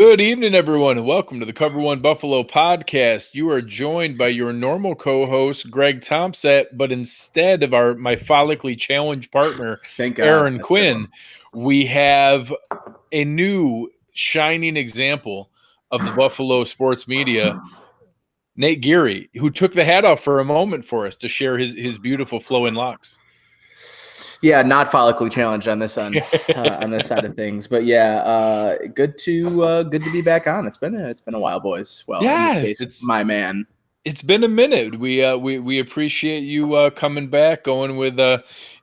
Good evening, everyone, and welcome to the Cover One Buffalo podcast. You are joined by your normal co-host, Greg Thompson, but instead of my follically challenged partner, Thank God. Aaron That's a good Quinn, one. we have a new shining example of the Buffalo sports media, Nate Gerry, who took the hat off for a moment for us to share his beautiful flowing locks. Yeah, not follically challenged on this on this side of things, but yeah, good to be back on. It's been a while, boys. Well, in this case, it's my man. It's been a minute. We appreciate you coming back, going with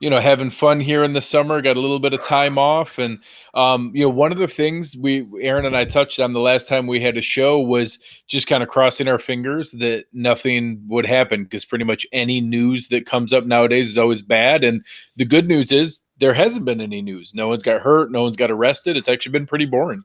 having fun here in the summer. Got a little bit of time off, and one of the things Aaron and I touched on the last time we had a show was just kind of crossing our fingers that nothing would happen, because pretty much any news that comes up nowadays is always bad. And the good news is there hasn't been any news. No one's got hurt. No one's got arrested. It's actually been pretty boring.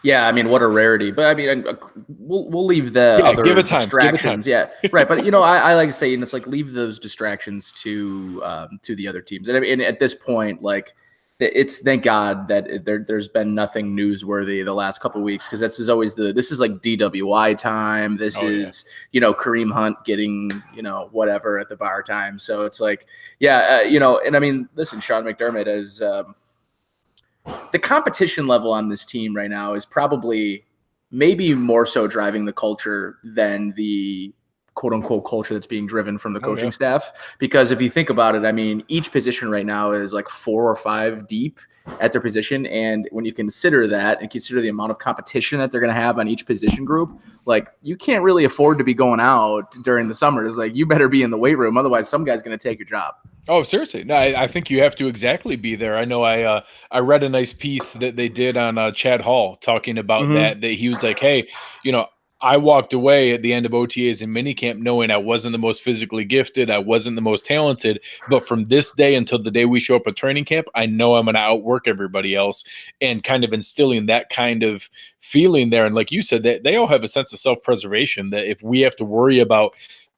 Yeah, I mean, what a rarity. But I mean, we'll leave the other distractions. Yeah, right. But I like to say, it's like leave those distractions to the other teams. And I mean, at this point, like, it's thank God that there's been nothing newsworthy the last couple of weeks, because this is like DWI time. This is Kareem Hunt getting whatever at the bar time. So it's like, and I mean, listen, Sean McDermott is. The competition level on this team right now is probably maybe more so driving the culture than the quote unquote culture that's being driven from the coaching staff. Because if you think about it, I mean, each position right now is like 4 or 5 deep at their position. And when you consider that and consider the amount of competition that they're going to have on each position group, like, you can't really afford to be going out during the summer. It's like, you better be in the weight room. Otherwise, some guy's going to take your job. Oh, seriously. No, I think you have to exactly be there. I know I read a nice piece that they did on Chad Hall talking about that he was like, hey, I walked away at the end of OTAs and minicamp knowing I wasn't the most physically gifted. I wasn't the most talented. But from this day until the day we show up at training camp, I know I'm going to outwork everybody else, and kind of instilling that kind of feeling there. And like you said, they all have a sense of self-preservation, that if we have to worry about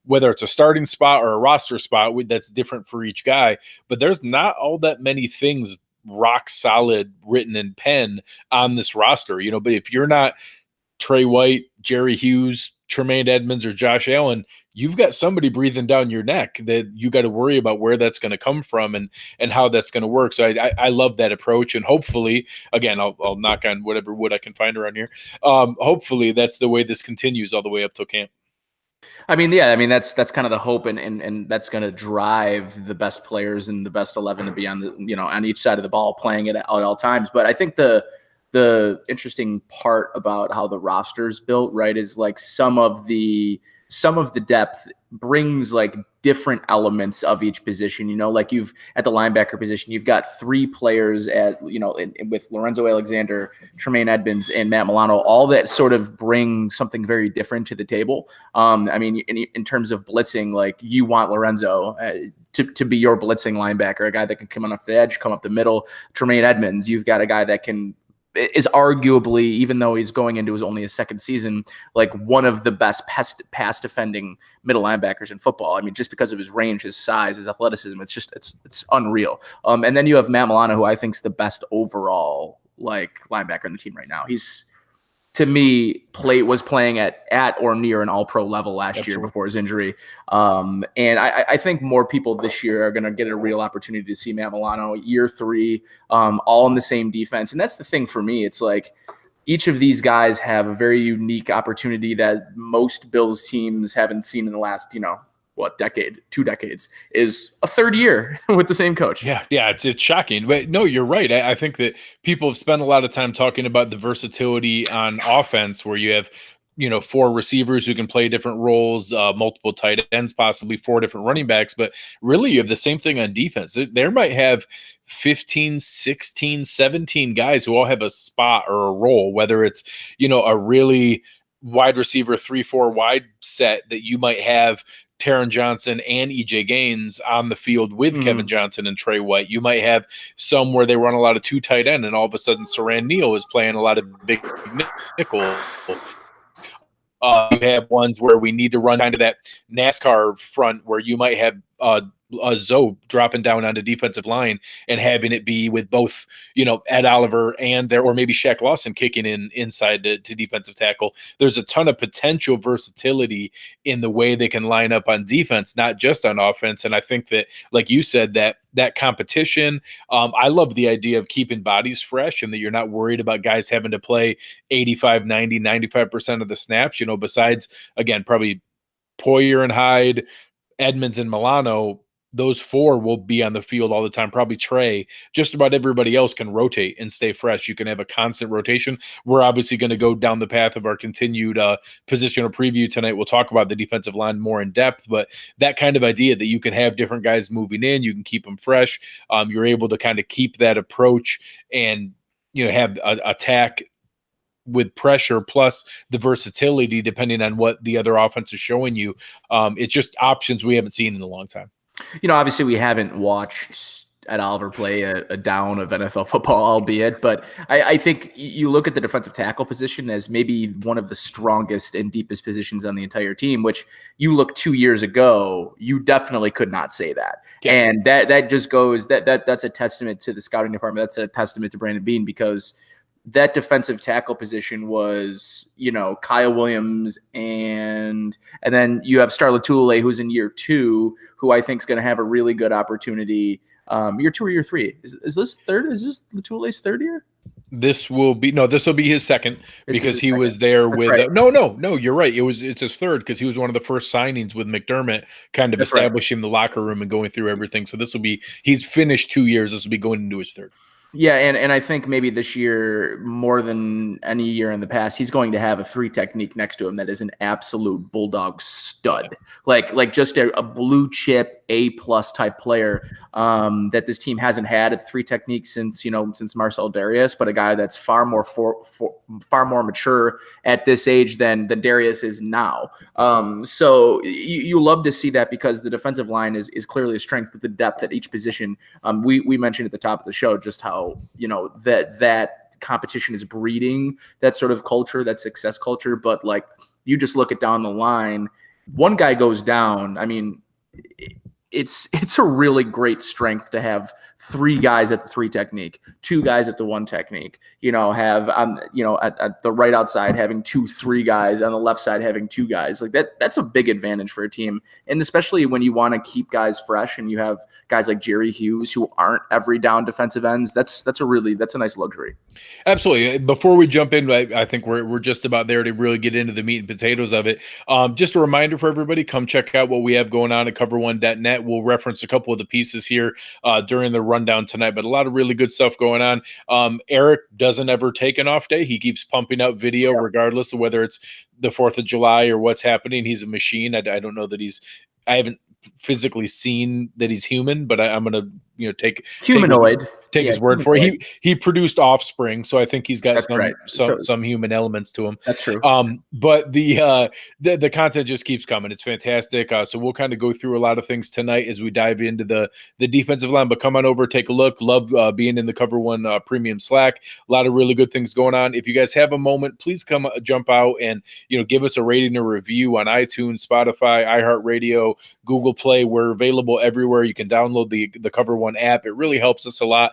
whether it's a starting spot or a roster spot, that's different for each guy. But there's not all that many things rock solid written in pen on this roster, but if you're not Trey White, Gerry Hughes, Tremayne Edmonds, or Josh Allen, you've got somebody breathing down your neck that you got to worry about where that's going to come from and how that's going to work. So I love that approach. And hopefully, again, I'll knock on whatever wood I can find around here. Hopefully that's the way this continues all the way up till camp. I mean, yeah, that's kind of the hope, and that's going to drive the best players and the best 11 to be on on each side of the ball, playing it at all times. But I think the interesting part about how the roster's built, right, is like some of the depth brings like different elements of each position. Like you've at the linebacker position, you've got 3 players with Lorenzo Alexander, Tremayne Edmonds, and Matt Milano, all that sort of bring something very different to the table. I mean, in terms of blitzing, like, you want Lorenzo to be your blitzing linebacker, a guy that can come off the edge, come up the middle. Tremayne Edmonds, you've got a guy that is arguably, even though he's going into only his second season, like one of the best pass defending middle linebackers in football. I mean, just because of his range, his size, his athleticism, it's unreal. And then you have Matt Milano, who I think is the best overall like linebacker in the team right now. He's, to me, was playing at or near an all-pro level last year before his injury. And I think more people this year are going to get a real opportunity to see Matt Milano year 3, all in the same defense. And that's the thing for me. It's like each of these guys have a very unique opportunity that most Bills teams haven't seen in the last, decade, 2 decades, is a third year with the same coach. Yeah, it's shocking. But no, you're right. I think that people have spent a lot of time talking about the versatility on offense, where you have 4 receivers who can play different roles, multiple tight ends, possibly 4 different running backs. But really, you have the same thing on defense. There might have 15, 16, 17 guys who all have a spot or a role, whether it's, a really wide receiver 3-4 wide set that you might have Taron Johnson and EJ Gaines on the field with Kevin Johnson and Trey White. You might have some where they run a lot of 2 tight end, and all of a sudden Saran Neal is playing a lot of big nickel. You have ones where we need to run kind of that NASCAR front, where you might have Zoe dropping down on the defensive line and having it be with both, Ed Oliver and or maybe Shaq Lawson kicking inside to defensive tackle. There's a ton of potential versatility in the way they can line up on defense, not just on offense. And I think that, like you said, that competition, I love the idea of keeping bodies fresh and that you're not worried about guys having to play 85, 90, 95% of the snaps, besides, again, probably Poyer and Hyde, Edmonds and Milano. Those four will be on the field all the time. Probably Trey. Just about everybody else can rotate and stay fresh. You can have a constant rotation. We're obviously going to go down the path of our continued positional preview tonight. We'll talk about the defensive line more in depth, but that kind of idea that you can have different guys moving in, you can keep them fresh. You're able to kind of keep that approach and have attack with pressure plus the versatility depending on what the other offense is showing you. It's just options we haven't seen in a long time. Obviously we haven't watched Ed Oliver play a down of NFL football, albeit, but I think you look at the defensive tackle position as maybe one of the strongest and deepest positions on the entire team, which you look 2 years ago, you definitely could not say that. Yeah. And that just goes, that's a testament to the scouting department. That's a testament to Brandon Beane, because that defensive tackle position was, Kyle Williams and then you have Star Latulippe, who's in year 2, who I think is going to have a really good opportunity. Year 2 or year 3? Is this third? Is this Latulippe's third year? This will be his second, because he was there with right. No, you're right. It's his third, because he was one of the first signings with McDermott, kind of establishing the locker room and going through everything. So he's finished 2 years. This will be going into his third. Yeah, and I think maybe this year, more than any year in the past, he's going to have a 3 technique next to him that is an absolute bulldog stud, like just a blue chip A+ type player that this team hasn't had at 3 techniques since Marcel Darius, but a guy that's far more mature at this age than Darius is now. So you love to see that, because the defensive line is clearly a strength with the depth at each position. We mentioned at the top of the show just how that competition is breeding that sort of culture, that success culture. But like, you just look at down the line, one guy goes down. I mean, it's a really great strength to have 3 guys at the 3 technique, 2 guys at the 1 technique, have at the right outside having 2-3 guys, on the left side having 2 guys. Like that's a big advantage for a team. And especially when you want to keep guys fresh and you have guys like Gerry Hughes who aren't every down defensive ends, that's a nice luxury. Absolutely. Before we jump in, I think we're just about there to really get into the meat and potatoes of it. Just a reminder for everybody, come check out what we have going on at cover1.net. We'll reference a couple of the pieces here during the rundown tonight, but a lot of really good stuff going on. Eric doesn't ever take an off day. He keeps pumping out video regardless of whether it's the 4th of July or what's happening. He's a machine. I don't know that I haven't physically seen that he's human, but I'm going to take humanoid. Take his word for it. He produced Offspring, so I think he's got some human elements to him. That's true. But the content just keeps coming. It's fantastic. So we'll kind of go through a lot of things tonight as we dive into the defensive line. But come on over, take a look. Love being in the Cover One premium Slack. A lot of really good things going on. If you guys have a moment, please jump out and give us a rating or review on iTunes, Spotify, iHeartRadio, Google Play. We're available everywhere. You can download the Cover One app. It really helps us a lot.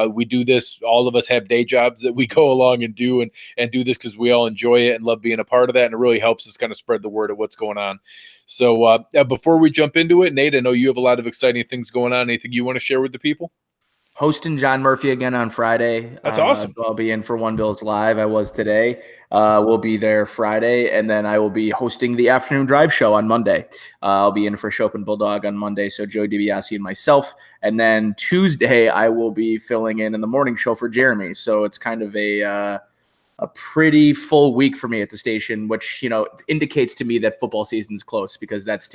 We do this. All of us have day jobs that we go along and do this because we all enjoy it and love being a part of that. And it really helps us kind of spread the word of what's going on. So before we jump into it, Nate, I know you have a lot of exciting things going on. Anything you want to share with the people? Hosting John Murphy again on Friday. That's awesome. I'll be in for One Bills Live. I was today. We'll be there Friday, and then I will be hosting the afternoon drive show on Monday. I'll be in for Shope and Bulldog on Monday, so Joe DiBiase and myself. And then Tuesday, I will be filling in the morning show for Jeremy. So it's kind of a pretty full week for me at the station, which indicates to me that football season's close, because that's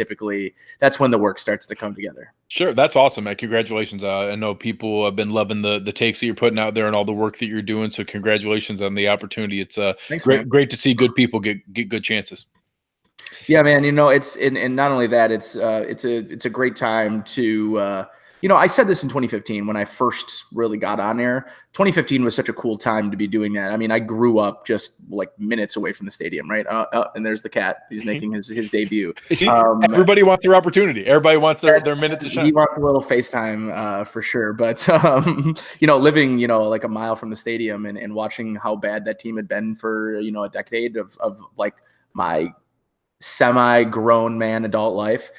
when the work starts to come together. Sure, that's awesome, man. Congratulations. I know people have been loving the takes that you're putting out there and all the work that you're doing. So congratulations on the opportunity. It's Thanks, great to see good people get good chances. Yeah, man. It's and not only that, it's a great time to I said this in 2015 when I first really got on air. 2015 was such a cool time to be doing that. I mean, I grew up just like minutes away from the stadium, right? And there's the cat. He's making his debut. Everybody wants their opportunity. Everybody wants their minute to shine. He wants a little FaceTime for sure. But, living, like a mile from the stadium and watching how bad that team had been for, a decade of like my semi-grown man adult life.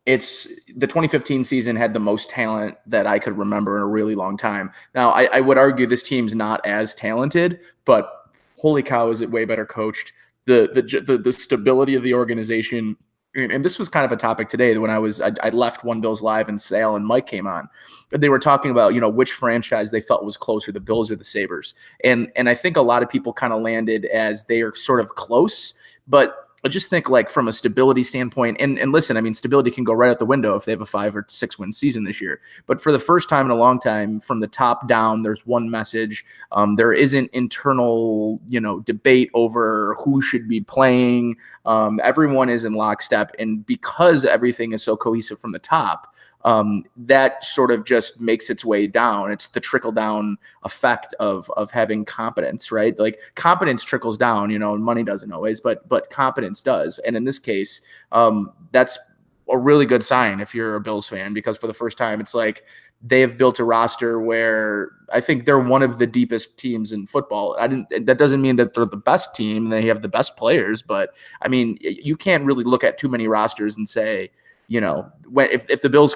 It's the 2015 season had the most talent that I could remember in a really long time. Now, I would argue this team's not as talented, but holy cow, is it way better coached. The stability of the organization. And this was kind of a topic today when I left One Bills Live and Sal and Mike came on. They were talking about, which franchise they felt was closer, the Bills or the Sabres. And I think a lot of people kind of landed as they are sort of close, but I just think like from a stability standpoint, and listen, I mean, stability can go right out the window if they have a 5 or 6 win season this year. But for the first time in a long time, from the top down, there's one message. There isn't internal, debate over who should be playing. Everyone is in lockstep. And because everything is so cohesive from the top, that sort of just makes its way down. It's the trickle down effect of having competence, right? Like competence trickles down, and money doesn't always, but competence does. And in this case, that's a really good sign if you're a Bills fan, because for the first time, it's like they have built a roster where I think they're one of the deepest teams in football. That doesn't mean that they're the best team. They have the best players, but I mean, you can't really look at too many rosters and say, if the Bills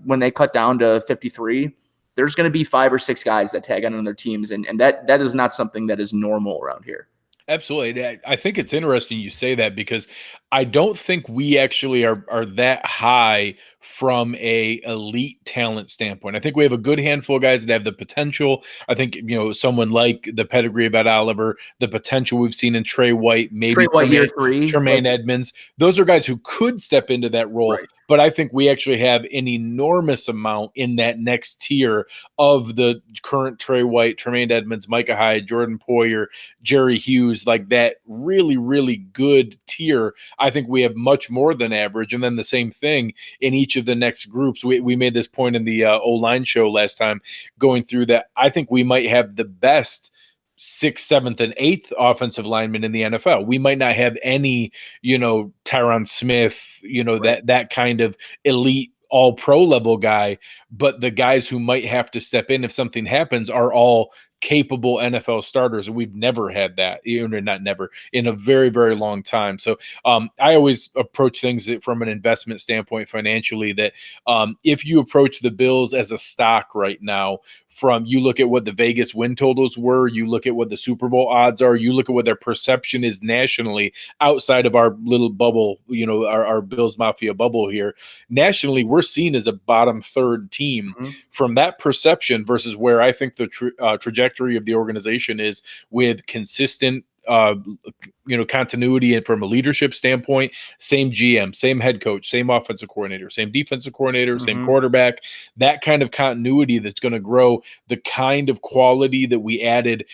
when they cut down to 53, there's going to be 5 or 6 guys that tag on their teams. And that is not something that is normal around here. Absolutely. I think it's interesting you say that, because I don't think we actually are that high from a elite talent standpoint. I think we have a good handful of guys that have the potential. I think, someone like the pedigree of Ed Oliver, the potential we've seen in Trey White, maybe Trey White year 3, Tremayne Edmonds. Those are guys who could step into that role. Right. But I think we actually have an enormous amount in that next tier of the current Trey White, Tremayne Edmonds, Micah Hyde, Jordan Poyer, Gerry Hughes, like that really, really good tier. I think we have much more than average. And then the same thing in each of the next groups. We made this point in the O-line show last time going through that. I think we might have the best 6th, 7th, and 8th offensive linemen in the NFL. We might not have any, Tyron Smith, right, that kind of elite all-pro level guy, but the guys who might have to step in if something happens are all capable NFL starters. And we've never had that, not never, in a very, very long time. So I always approach things from an investment standpoint financially, that if you approach the Bills as a stock right now, you look at what the Vegas win totals were, you look at what the Super Bowl odds are, you look at what their perception is nationally outside of our little bubble, our Bills Mafia bubble here. Nationally, we're seen as a bottom third team. Mm-hmm. From that perception versus where I think the trajectory of the organization is, with consistent continuity and from a leadership standpoint, same GM, same head coach, same offensive coordinator, same defensive coordinator, mm-hmm, same quarterback, that kind of continuity that's going to grow the kind of quality that we added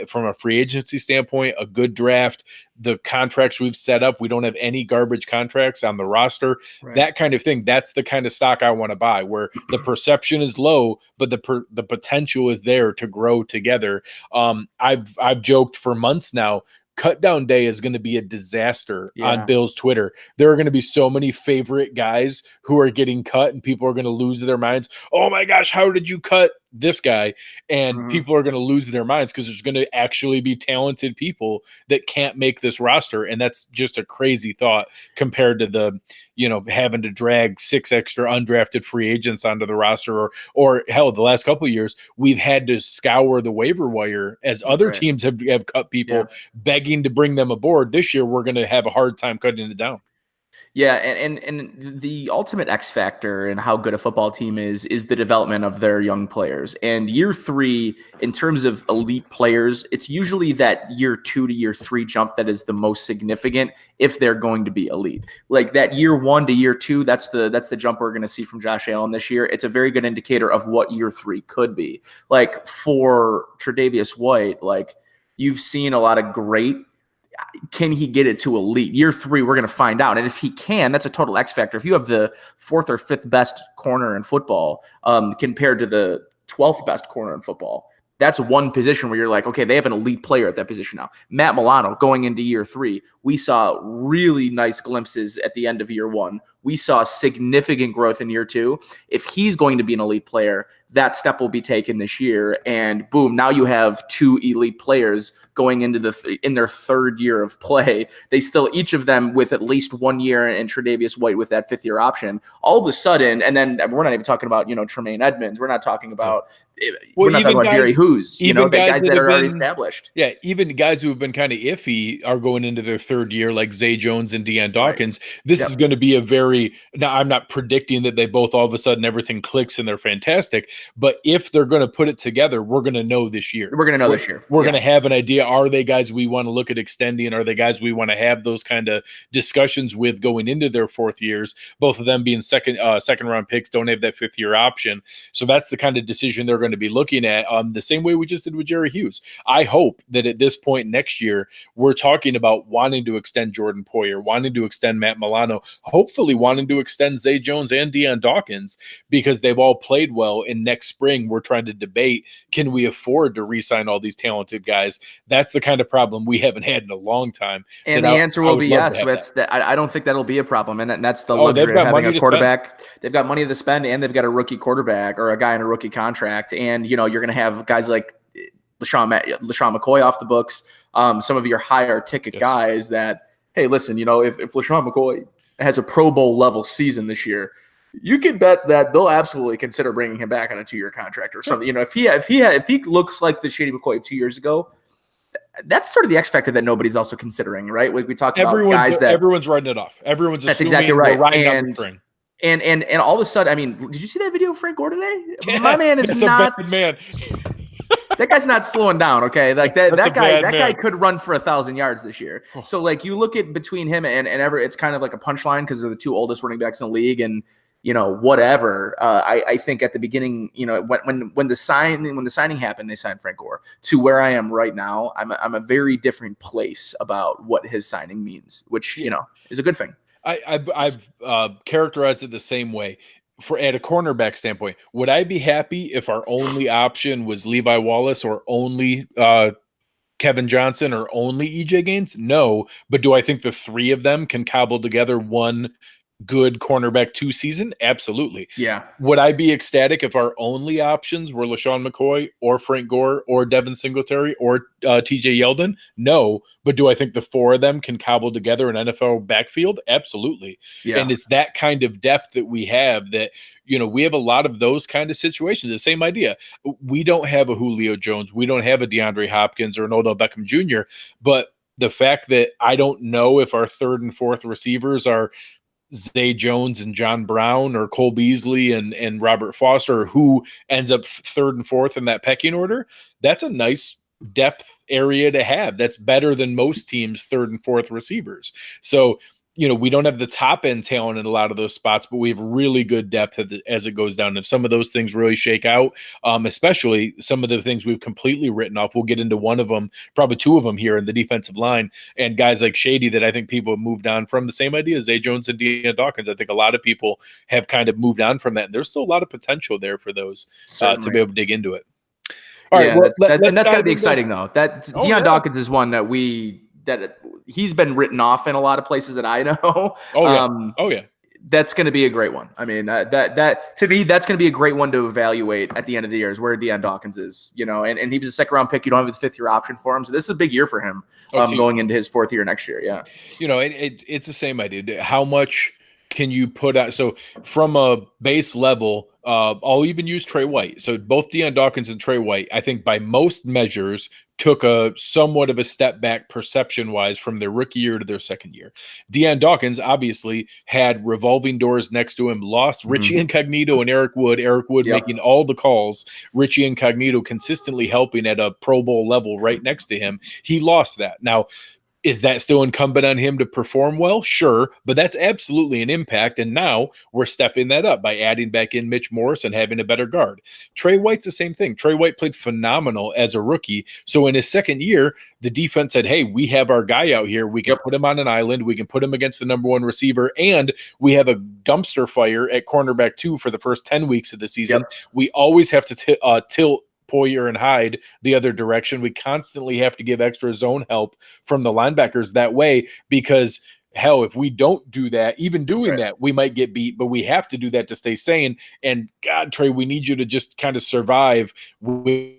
from a free agency standpoint, a good draft, the contracts we've set up. We don't have any garbage contracts on the roster, right, that kind of thing. That's the kind of stock I want to buy, where the perception is low, but the potential is there to grow together. I've joked for months now, cut down day is going to be a disaster on Bill's Twitter. There are going to be so many favorite guys who are getting cut, and people are going to lose their minds. Oh my gosh, how did you cut this guy? And mm-hmm, people are going to lose their minds because there's going to actually be talented people that can't make this roster. And that's just a crazy thought compared to the, having to drag 6 extra undrafted free agents onto the roster, or hell, the last couple of years, we've had to scour the waiver wire as other right, teams have cut people, begging to bring them aboard. This year, we're going to have a hard time cutting it down. Yeah, and the ultimate X factor in how good a football team is the development of their young players. And year 3, in terms of elite players, it's usually that year 2 to year 3 jump that is the most significant if they're going to be elite. Like that year 1 to year 2, that's the jump we're going to see from Josh Allen this year. It's a very good indicator of what year 3 could be. Like for Tre'Davious White, like you've seen a lot of great can he get it to elite? Year 3, we're going to find out. And if he can, that's a total X factor. If you have the 4th or 5th best corner in football compared to the 12th best corner in football, that's one position where you're like, okay, they have an elite player at that position now. Matt Milano, going into year 3, we saw really nice glimpses at the end of year 1. We saw significant growth in year 2. If he's going to be an elite player, that step will be taken this year. And boom, now you have 2 elite players going into in their 3rd year of play. They still, each of them with at least 1 year, and Tre'Davious White with that 5th year option. All of a sudden, and then we're not even talking about, Tremayne Edmonds. We're not talking about, we're not talking about Gerry Hughes, the guys that are already established. Yeah, even guys who have been kind of iffy are going into their 3rd year, like Zay Jones and Dion Dawkins. Right. This is going to be a very, now I'm not predicting that they both all of a sudden everything clicks and they're fantastic, but if they're going to put it together, we're going to know this year. We're going to know this year. We're going to have an idea. Are they guys we want to look at extending? Are they guys we want to have those kind of discussions with going into their 4th years? Both of them being second round picks, don't have that 5th year option. So that's the kind of decision they're going to be looking at, the same way we just did with Gerry Hughes. I hope that at this point next year, we're talking about wanting to extend Jordan Poyer, wanting to extend Matt Milano, hopefully wanting to extend Zay Jones and Dion Dawkins, because they've all played well. And next spring, we're trying to debate, can we afford to re-sign all these talented guys? That's the kind of problem we haven't had in a long time. And the answer will be yes. I don't think that'll be a problem. And that's the luxury of having a quarterback. They've got money to spend, and they've got a rookie quarterback or a guy in a rookie contract. And, you're going to have guys like LaShawn McCoy off the books, some of your higher ticket guys that, hey, listen, if LaShawn McCoy has a Pro Bowl level season this year, you can bet that they'll absolutely consider bringing him back on a 2-year contract or something. If he looks like the Shady McCoy of 2 years ago, that's sort of the X factor that nobody's also considering, right? We talked about guys that everyone's writing it off. Everyone's just, that's exactly right. And all of a sudden, did you see that video of Frank Gore today? My man is not. That guy's not slowing down, okay? Like that guy could run for 1,000 yards this year. So you look at between him and it's kind of like a punchline because they're the 2 oldest running backs in the league, and whatever. I think at the beginning, when the signing happened, they signed Frank Gore. To where I am right now, I'm a very different place about what his signing means, which is a good thing. I've characterized it the same way. At a cornerback standpoint, would I be happy if our only option was Levi Wallace or only Kevin Johnson or only EJ Gaines? No, but do I think the 3 of them can cobble together one good cornerback 2 season? Absolutely. Yeah. Would I be ecstatic if our only options were LaShawn McCoy or Frank Gore or Devin Singletary or TJ Yeldon? No. But do I think the 4 of them can cobble together an NFL backfield? Absolutely. Yeah. And it's that kind of depth that we have that, we have a lot of those kind of situations. The same idea. We don't have a Julio Jones. We don't have a DeAndre Hopkins or an Odell Beckham Jr. But the fact that I don't know if our 3rd and 4th receivers are Zay Jones and John Brown or Cole Beasley and Robert Foster, or who ends up 3rd and 4th in that pecking order, that's a nice depth area to have. That's better than most teams' 3rd and 4th receivers. So, we don't have the top end talent in a lot of those spots, but we have really good depth as it goes down. If some of those things really shake out, especially some of the things we've completely written off, we'll get into one of them, probably 2 of them here in the defensive line, and guys like Shady that I think people have moved on from. The same idea as Zay Jones and Dion Dawkins. I think a lot of people have kind of moved on from that, and there's still a lot of potential there for those to be able to dig into it. All right, that's got to be exciting though. Dion Dawkins is one that he's been written off in a lot of places that I know. Oh yeah. That's going to be a great one. I mean, that to me, that's going to be a great one to evaluate at the end of the year is where Dion Dawkins is, and he was a 2nd round pick. You don't have the 5th year option for him. So this is a big year for him going into his 4th year next year. Yeah. It's the same idea. How much can you put out? So from a base level, I'll even use Trey White. So both Dion Dawkins and Trey White, I think by most measures, took a somewhat of a step back perception-wise from their rookie year to their 2nd year. Dion Dawkins obviously had revolving doors next to him, lost Richie Incognito and Eric Wood making all the calls, Richie Incognito consistently helping at a Pro Bowl level right next to him. He lost that. Now, Is that still incumbent on him to perform well? Sure, but that's absolutely an impact. And now we're stepping that up by adding back in Mitch Morse and having a better guard. Trey White's the same thing. Trey White played phenomenal as a rookie. So in his second year, the defense said, hey, we have our guy out here. We can put him on an island. We can put him against the number one receiver. And we have a dumpster fire at cornerback 2 for the first 10 weeks of the season. We always have to tilt Poyer and Hyde the other direction. We constantly have to give extra zone help from the linebackers that way, because hell, if we don't do that, even doing that, we might get beat, but we have to do that to stay sane. And God, Trey, we need you to just kind of survive with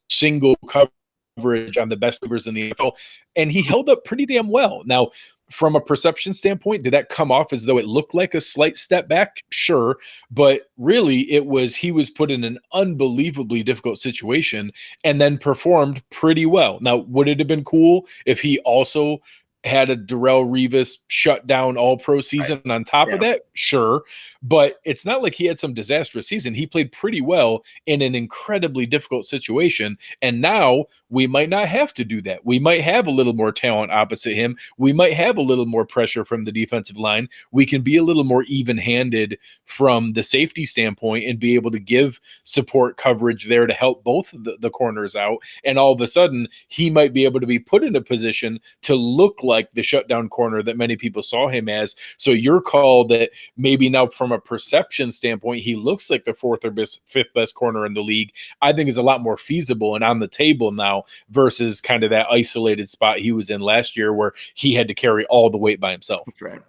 single coverage on the best receivers in the NFL. And he held up pretty damn well. Now, from a perception standpoint, did that come off as though it looked like a slight step back? Sure. But really, he was put in an unbelievably difficult situation and then performed pretty well. Now, would it have been cool if he also had a Darrelle Revis shut down all-pro season on top of that? Sure. But it's not like he had some disastrous season. He played pretty well in an incredibly difficult situation. And now we might not have to do that. We might have a little more talent opposite him. We might have a little more pressure from the defensive line. We can be a little more even-handed from the safety standpoint and be able to give support coverage there to help both the corners out. And all of a sudden, he might be able to be put in a position to look like the shutdown corner that many people saw him as. So your call that maybe now from a perception standpoint, he looks like the fourth or fifth best corner in the league, I think is a lot more feasible and on the table now versus kind of that isolated spot he was in last year where he had to carry all the weight by himself. That's right.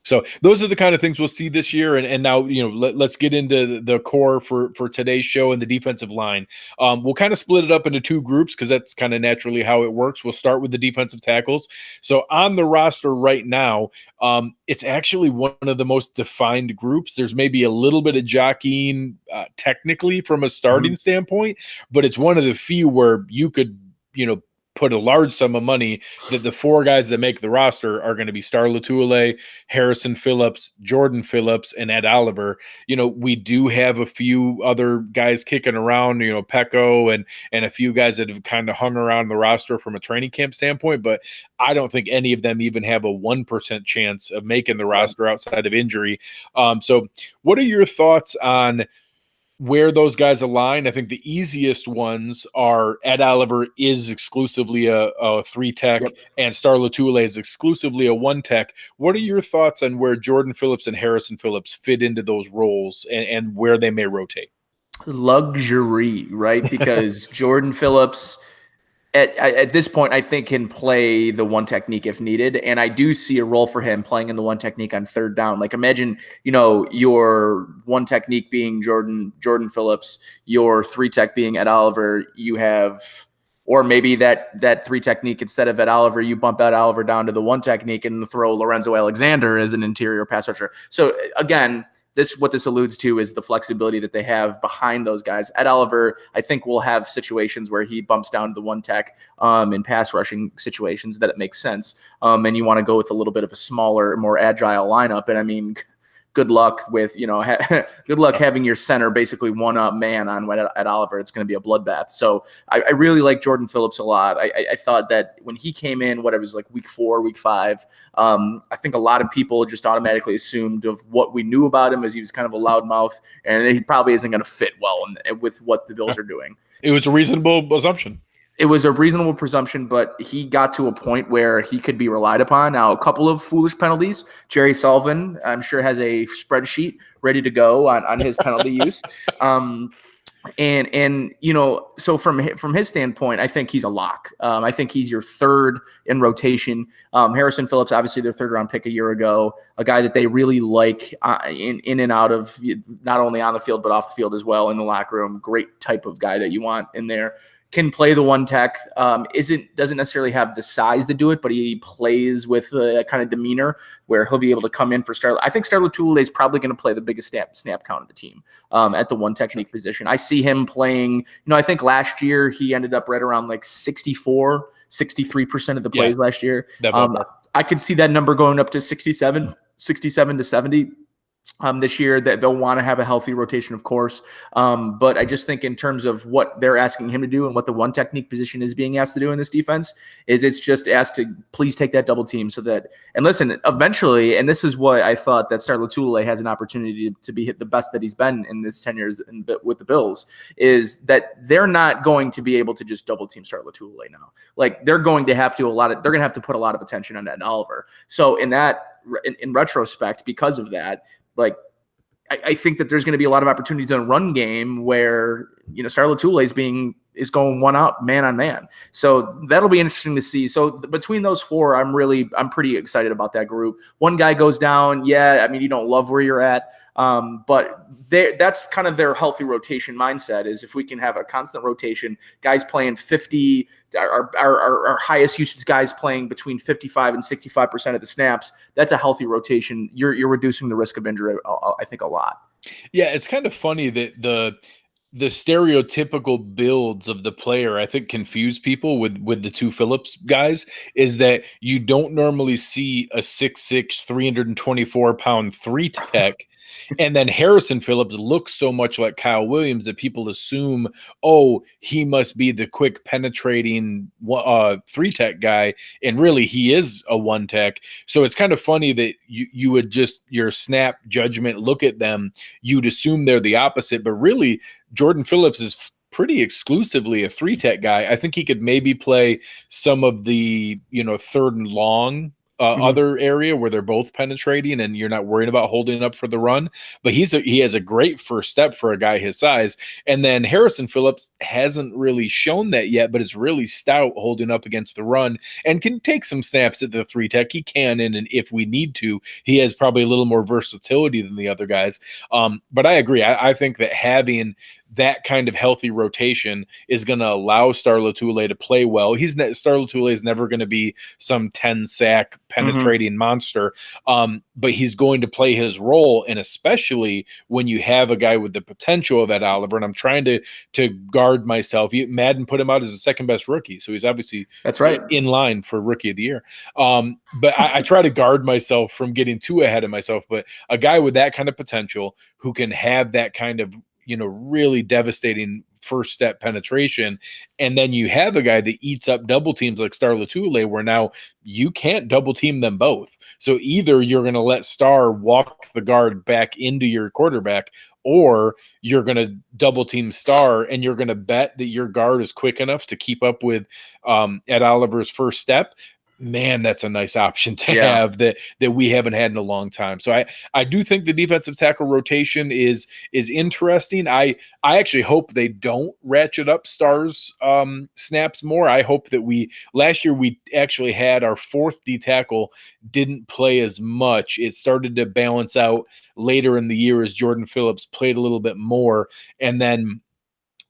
So those are the kind of things we'll see this year. And now, let's get into the core for today's show and the defensive line. We'll kind of split it up into two groups because that's kind of naturally how it works. We'll start with the defensive tackles. So on the roster right now, it's actually one of the most defined groups. There's maybe a little bit of jockeying technically from a starting standpoint, but it's one of the few where you could, put a large sum of money that the four guys that make the roster are going to be Star Latuile, Harrison Phillips, Jordan Phillips, and Ed Oliver. We do have a few other guys kicking around, Pecco and a few guys that have kind of hung around the roster from a training camp standpoint, but I don't think any of them even have a 1% chance of making the roster outside of injury. So what are your thoughts on where those guys align? I think the easiest ones are Ed Oliver is exclusively a 3-tech and Star Latuile is exclusively a 1-tech. What are your thoughts on where Jordan Phillips and Harrison Phillips fit into those roles and where they may rotate? Luxury, right? Because Jordan Phillips at this point, I think can play the one technique if needed. And I do see a role for him playing in the one technique on third down. Like imagine, your one technique being Jordan Phillips, your 3-tech being Ed Oliver. You have, or maybe that 3 technique instead of Ed Oliver, you bump Ed Oliver down to the 1 technique and throw Lorenzo Alexander as an interior pass rusher. So again, what this alludes to is the flexibility that they have behind those guys. Ed Oliver, I think, will have situations where he bumps down to the 1-tech in pass rushing situations that it makes sense. And you want to go with a little bit of a smaller, more agile lineup. And I mean, good luck with, good luck having your center basically one-up man on Ed Oliver. It's going to be a bloodbath. So I really like Jordan Phillips a lot. I thought that when he came in, whatever it was like week 4, week 5, I think a lot of people just automatically assumed of what we knew about him as he was kind of a loudmouth, and he probably isn't going to fit well with what the Bills are doing. It was a reasonable assumption. It was a reasonable presumption, but he got to a point where he could be relied upon. Now, a couple of foolish penalties. Jerry Sullivan, I'm sure, has a spreadsheet ready to go on his penalty use. So from his standpoint, I think he's a lock. I think he's your third in rotation. Harrison Phillips, obviously their 3rd-round pick a year ago, a guy that they really like in and out of not only on the field but off the field as well in the locker room. Great type of guy that you want in there. Can play the 1-tech, doesn't necessarily have the size to do it, but he plays with a kind of demeanor where he'll be able to come in for Star. I think Star Latuile is probably going to play the biggest snap count of the team at the 1 technique position. I see him playing, I think last year he ended up right around like 63% of the plays last year. I could see that number going up to 67 to 70. this year, that they'll want to have a healthy rotation, of course. But I just think in terms of what they're asking him to do and what the one technique position is being asked to do in this defense is it's just asked to please take that double team so that, and listen, eventually, and this is what I thought that Star Lotulelei has an opportunity to be hit the best that he's been in this 10 years with the Bills, is that they're not going to be able to just double team Star Lotulelei now. Like they're going to have to they're going to have to put a lot of attention on Ed Oliver. So in retrospect, because of that, like I think that there's going to be a lot of opportunities in a run game where, Star Lotulelei is going one up man on man. So that'll be interesting to see. So between those four, I'm pretty excited about that group. One guy goes down. Yeah. I mean, you don't love where you're at. But that's kind of their healthy rotation mindset, is if we can have a constant rotation, guys playing 50, our highest usage guys playing between 55 and 65% of the snaps, that's a healthy rotation. You're reducing the risk of injury, I think, a lot. Yeah, it's kind of funny that the stereotypical builds of the player, I think, confuse people with the two Phillips guys, is that you don't normally see a 6'6", 324-pound three tech. And then Harrison Phillips looks so much like Kyle Williams that people assume, oh, he must be the quick penetrating three tech guy. And really he is a one tech. So it's kind of funny that you would just, your snap judgment look at them, you'd assume they're the opposite, but really Jordan Phillips is pretty exclusively a three tech guy. I think he could maybe play some of the, third and long other area where they're both penetrating and you're not worried about holding up for the run. But he has a great first step for a guy his size. And then Harrison Phillips hasn't really shown that yet, but is really stout holding up against the run and can take some snaps at the three tech. He can, and if we need to, he has probably a little more versatility than the other guys. But I agree. I think that having that kind of healthy rotation is going to allow Star Lotulelei to play well. Star Lotulelei is never going to be some 10-sack penetrating monster, but he's going to play his role, and especially when you have a guy with the potential of Ed Oliver, and I'm trying to guard myself. Madden put him out as the second best rookie, so he's obviously that's right in line for Rookie of the Year. But I try to guard myself from getting too ahead of myself. But a guy with that kind of potential who can have that kind of really devastating first step penetration, and then you have a guy that eats up double teams like Star Lotulelei, where now you can't double team them both. So either you're going to let Star walk the guard back into your quarterback, or you're going to double team Star and you're going to bet that your guard is quick enough to keep up with Ed Oliver's first step. Man, that's a nice option to have that we haven't had in a long time. So I do think the defensive tackle rotation is interesting. I actually hope they don't ratchet up Star's snaps more. I hope that last year we actually had our fourth D tackle didn't play as much. It started to balance out later in the year as Jordan Phillips played a little bit more, and then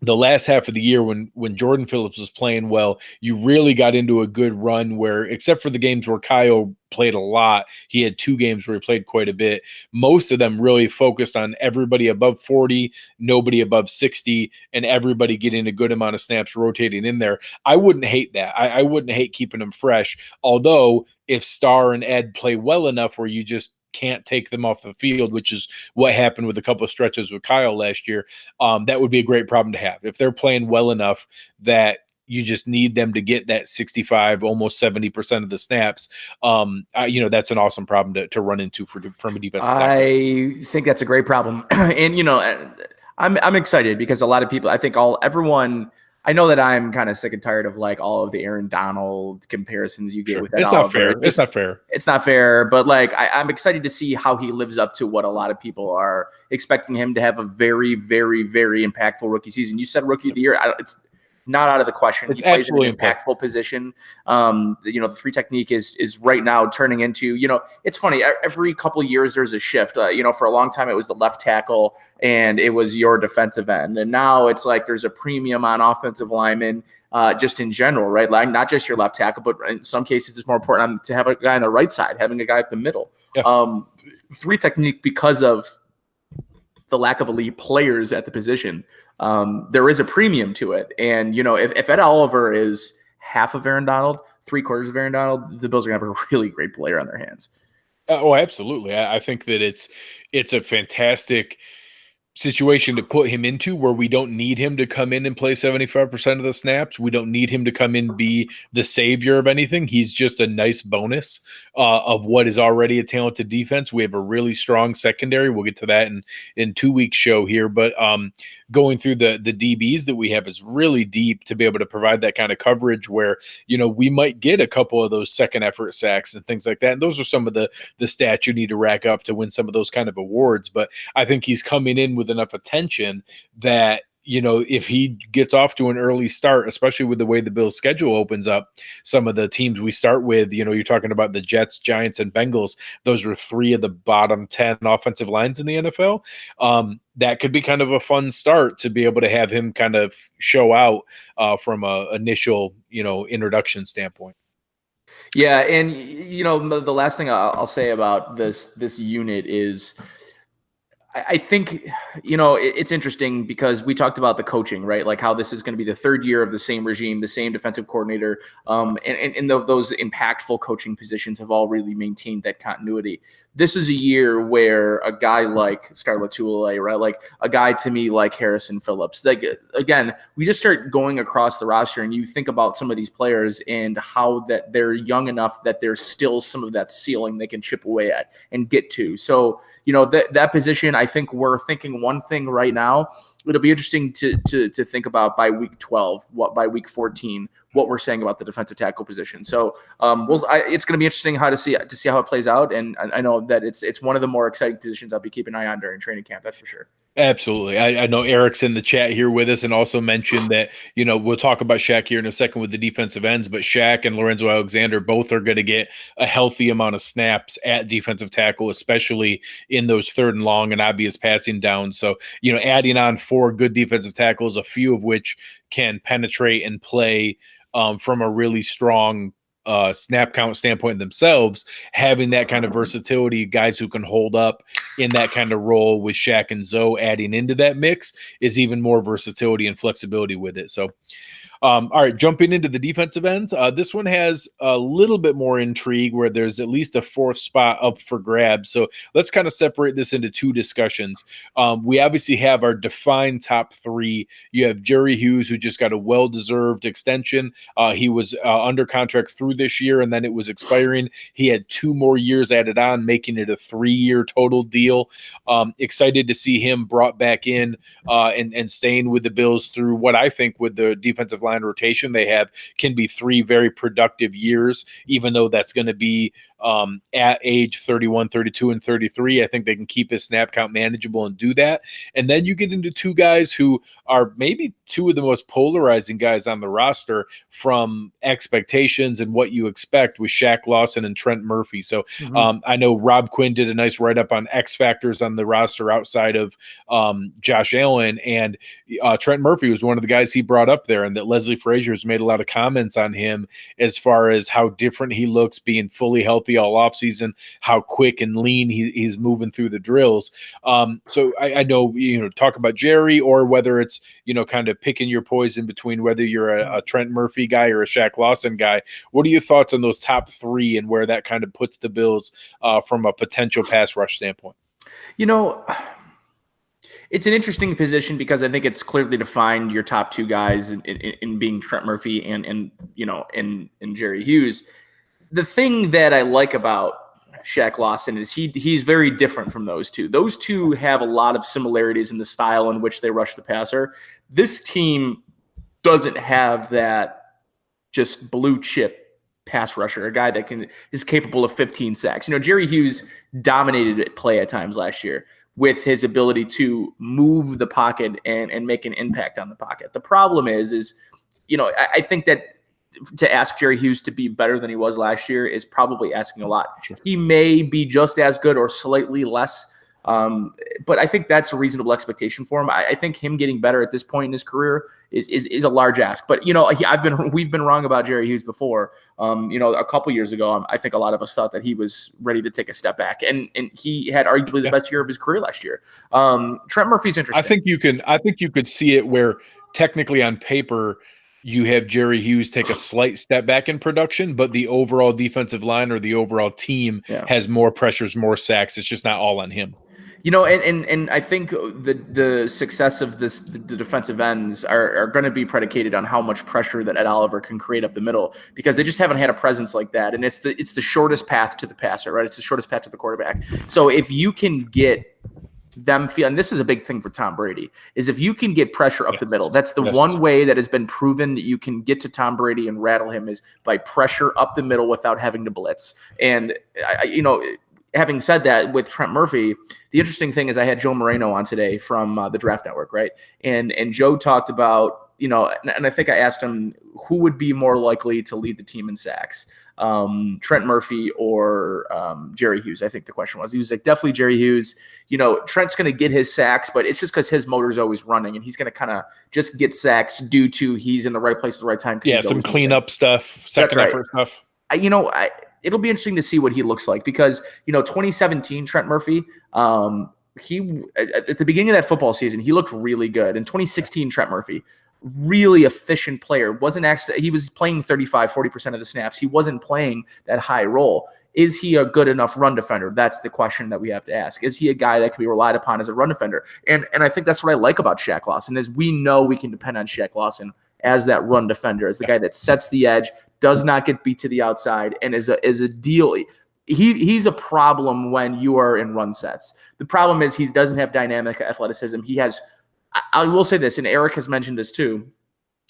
the last half of the year when Jordan Phillips was playing well, you really got into a good run where, except for the games where Kaiir played a lot, he had 2 games where he played quite a bit. Most of them really focused on everybody above 40, nobody above 60, and everybody getting a good amount of snaps rotating in there. I wouldn't hate that. I wouldn't hate keeping them fresh. Although if Star and Ed play well enough where you just can't take them off the field, which is what happened with a couple of stretches with Kaiir last year, that would be a great problem to have. If they're playing well enough that you just need them to get that 65, almost 70% of the snaps, that's an awesome problem to run into from a defensive tackle. I think that's a great problem. And, I'm excited because a lot of people, I think everyone, I know that I'm kind of sick and tired of like all of the Aaron Donald comparisons you get with that. It's not fair. It's not fair. It's not fair. But like, I'm excited to see how he lives up to what a lot of people are expecting him to have, a very, very, very impactful rookie season. You said Rookie of the Year. It's not out of the question. It's he plays absolutely in an impactful position. The three technique is right now turning into, it's funny. Every couple of years there's a shift. For a long time it was the left tackle and it was your defensive end. And now it's like there's a premium on offensive linemen just in general, right? Like not just your left tackle, but in some cases it's more important to have a guy on the right side, having a guy at the middle. Yeah. Three technique, because of the lack of elite players at the position, there is a premium to it. And, if Ed Oliver is half of Aaron Donald, 3/4 of Aaron Donald, the Bills are going to have a really great player on their hands. Oh, absolutely. I think that it's a fantastic situation to put him into where we don't need him to come in and play 75% of the snaps. We don't need him to come in and be the savior of anything. He's just a nice bonus of what is already a talented defense. We have a really strong secondary. We'll get to that in 2 weeks show here, but going through the DBs that we have is really deep to be able to provide that kind of coverage where, we might get a couple of those second effort sacks and things like that. And those are some of the stats you need to rack up to win some of those kind of awards. But I think he's coming in with enough attention that if he gets off to an early start, especially with the way the Bills schedule opens up, some of the teams we start with, you're talking about the Jets, Giants, and Bengals. Those were 3 of the bottom 10 offensive lines in the NFL. That could be kind of a fun start to be able to have him kind of show out from a initial, introduction standpoint. Yeah, and the last thing I'll say about this unit is I think, it's interesting because we talked about the coaching, right? Like how this is going to be the 3rd year of the same regime, the same defensive coordinator, and those impactful coaching positions have all really maintained that continuity. This is a year where a guy like Star Lotulelei, right? Like a guy to me like Harrison Phillips. Like, again, we just start going across the roster and you think about some of these players and how that they're young enough that there's still some of that ceiling they can chip away at and get to. So, that position, I think we're thinking one thing right now. It'll be interesting to think about by week 12, by week 14, what we're saying about the defensive tackle position. So it's going to be interesting how to see how it plays out. And I know that it's one of the more exciting positions I'll be keeping an eye on during training camp. That's for sure. Absolutely. I know Eric's in the chat here with us and also mentioned that, we'll talk about Shaq here in a second with the defensive ends, but Shaq and Lorenzo Alexander both are going to get a healthy amount of snaps at defensive tackle, especially in those 3rd and long and obvious passing downs. So, adding on 4 good defensive tackles, a few of which can penetrate and play from a really strong snap count standpoint themselves, having that kind of versatility, guys who can hold up in that kind of role with Shaq and Zoe adding into that mix is even more versatility and flexibility with it. So, all right, jumping into the defensive ends. This one has a little bit more intrigue where there's at least a 4th spot up for grabs. So let's kind of separate this into 2 discussions. We obviously have our defined top 3. You have Gerry Hughes, who just got a well-deserved extension. He was under contract through this year, and then it was expiring. He had 2 more years added on, making it a 3-year total deal. Excited to see him brought back in and staying with the Bills through what I think with the defensive line rotation they have can be 3 very productive years, even though that's going to be at age 31, 32, and 33. I think they can keep his snap count manageable and do that. And then you get into 2 guys who are maybe 2 of the most polarizing guys on the roster from expectations and what you expect with Shaq Lawson and Trent Murphy. So I know Rob Quinn did a nice write-up on X factors on the roster outside of Josh Allen, and Trent Murphy was one of the guys he brought up there, and that Leslie Frazier has made a lot of comments on him as far as how different he looks being fully healthy all offseason, how quick and lean he's moving through the drills. So I know, talk about Gerry, or whether it's, kind of picking your poison between whether you're a Trent Murphy guy or a Shaq Lawson guy. What are your thoughts on those top 3 and where that kind of puts the Bills from a potential pass rush standpoint? It's an interesting position because I think it's clearly defined your top 2 guys in being Trent Murphy and Gerry Hughes. The thing that I like about Shaq Lawson is he's very different from those 2. Those 2 have a lot of similarities in the style in which they rush the passer. This team doesn't have that just blue chip pass rusher, a guy that is capable of 15 sacks. Gerry Hughes dominated play at times last year with his ability to move the pocket and make an impact on the pocket. The problem is I think that to ask Gerry Hughes to be better than he was last year is probably asking a lot. Sure. He may be just as good or slightly less, but I think that's a reasonable expectation for him. I think him getting better at this point in his career is a large ask. But we've been wrong about Gerry Hughes before. A couple years ago, I think a lot of us thought that he was ready to take a step back, and he had arguably the best year of his career last year. Trent Murphy's interesting. I think you could see it where technically on paper, you have Gerry Hughes take a slight step back in production, but the overall defensive line or the overall team has more pressures, more sacks. It's just not all on him. You know, and I think the success of the defensive ends are going to be predicated on how much pressure that Ed Oliver can create up the middle, because they just haven't had a presence like that. And it's the shortest path to the passer, right? It's the shortest path to the quarterback. So if you can get them feel, and this is a big thing for Tom Brady, is if you can get pressure up the middle, that's the one way that has been proven that you can get to Tom Brady and rattle him, is by pressure up the middle without having to blitz. And having said that, with Trent Murphy, the interesting thing is I had Joe Moreno on today from the Draft Network, right? And Joe talked about, and I think I asked him who would be more likely to lead the team in sacks, Trent Murphy or Gerry Hughes. I think the question was. He was like, definitely Gerry Hughes. Trent's going to get his sacks, but it's just because his motor's always running, and he's going to kind of just get sacks due to he's in the right place at the right time. Yeah, some cleanup stuff, second effort stuff. It'll be interesting to see what he looks like, because 2017 Trent Murphy, he at the beginning of that football season, he looked really good. In 2016 Trent Murphy, really efficient player, he was playing 35-40% of the snaps. He wasn't playing that high role. Is he a good enough run defender? That's the question that we have to ask. Is he a guy that can be relied upon as a run defender? And I think that's what I like about Shaq Lawson, is we know we can depend on Shaq Lawson as that run defender, as the guy that sets the edge, does not get beat to the outside, and is a deal. He's a problem when you are in run sets. The problem is he doesn't have dynamic athleticism. I will say this, and Eric has mentioned this too,